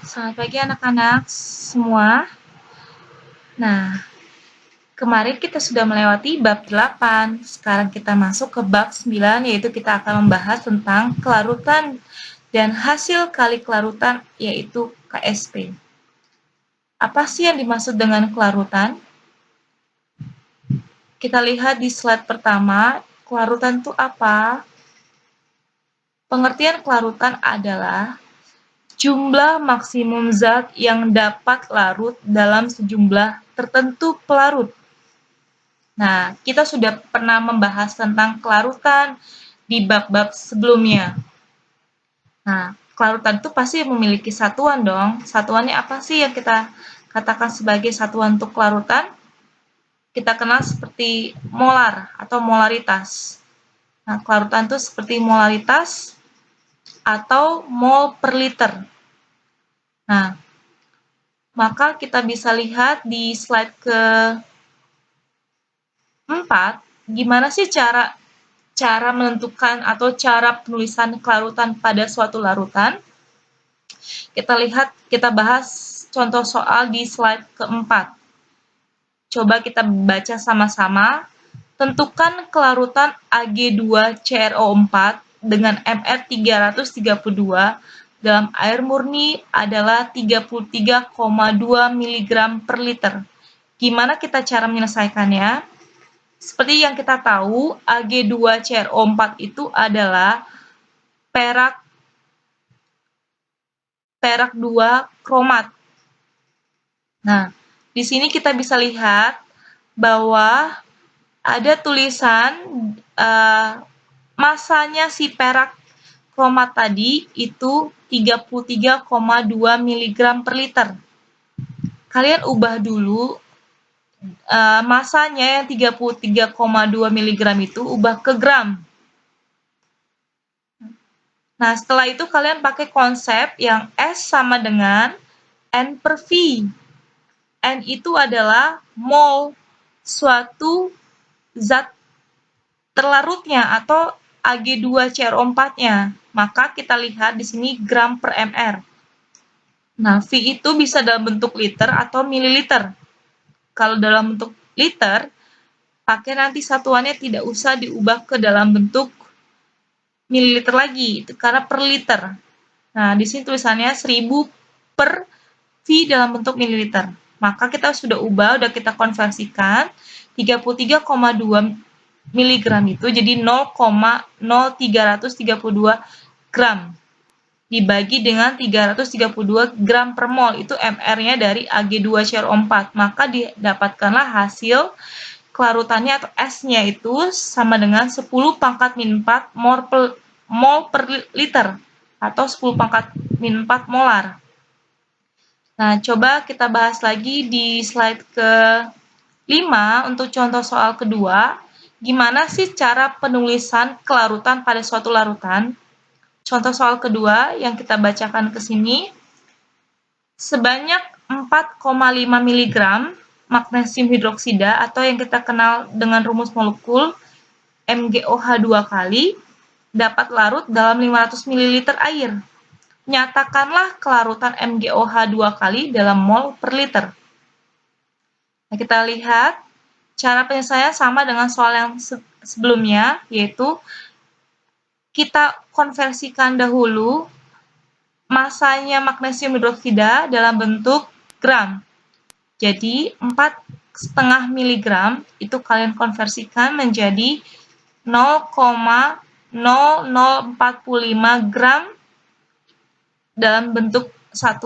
Selamat pagi anak-anak semua. Nah, kemarin kita sudah melewati bab 8. Sekarang kita masuk ke bab 9, yaitu kita akan membahas tentang kelarutan dan hasil kali kelarutan, yaitu KSP. Apa sih yang dimaksud dengan kelarutan? Kita lihat di slide pertama, kelarutan itu apa? Pengertian kelarutan adalah jumlah maksimum zat yang dapat larut dalam sejumlah tertentu pelarut. Nah, kita sudah pernah membahas tentang kelarutan di bab-bab sebelumnya. Nah, kelarutan itu pasti memiliki satuan dong. Satuannya apa sih yang kita katakan sebagai satuan untuk kelarutan? Kita kenal seperti molar atau molaritas. Nah, kelarutan itu seperti molaritas atau mol per liter. Nah, maka kita bisa lihat di slide ke-4, gimana sih cara menentukan atau cara penulisan kelarutan pada suatu larutan. Kita bahas contoh soal di slide ke-4. Coba kita baca sama-sama. Tentukan kelarutan Ag2CrO4 dengan Mr 332 dalam air murni adalah 33,2 mg per liter. Gimana kita cara menyelesaikannya? Seperti yang kita tahu, Ag2CrO4 itu adalah perak 2 kromat. Nah, di sini kita bisa lihat bahwa ada tulisan masanya si perak kromat tadi itu 33,2 mg per liter. Kalian ubah dulu masanya yang 33,2 mg itu ubah ke gram. Nah, setelah itu kalian pakai konsep yang S sama dengan N per V. N itu adalah mol suatu zat terlarutnya atau Ag2CrO4-nya. Maka kita lihat di sini gram per mr. Nah, V itu bisa dalam bentuk liter atau mililiter. Kalau dalam bentuk liter, pakai nanti satuannya tidak usah diubah ke dalam bentuk mililiter lagi, itu karena per liter. Nah, di sini tulisannya 1000 per V dalam bentuk mililiter. Maka kita sudah ubah, udah kita konversikan 33,2 mg itu jadi 0,0332 gram dibagi dengan 332 gram per mol, itu mr-nya dari Ag2CrO4, maka didapatkanlah hasil kelarutannya atau S-nya itu sama dengan 10⁻⁴ mol per liter atau 10⁻⁴ molar. Nah, coba kita bahas lagi di slide ke-5 untuk contoh soal kedua. Gimana sih cara penulisan kelarutan pada suatu larutan? Contoh soal kedua yang kita bacakan ke sini, sebanyak 4,5 mg magnesium hidroksida atau yang kita kenal dengan rumus molekul MgOH 2 kali dapat larut dalam 500 ml air. Nyatakanlah kelarutan MgOH 2 kali dalam mol per liter. Nah, kita lihat cara penyelesaian sama dengan soal yang sebelumnya, yaitu kita konversikan dahulu masanya magnesium hidroksida dalam bentuk gram. Jadi 4,5 mg itu kalian konversikan menjadi 0,0045 gram dalam bentuk 1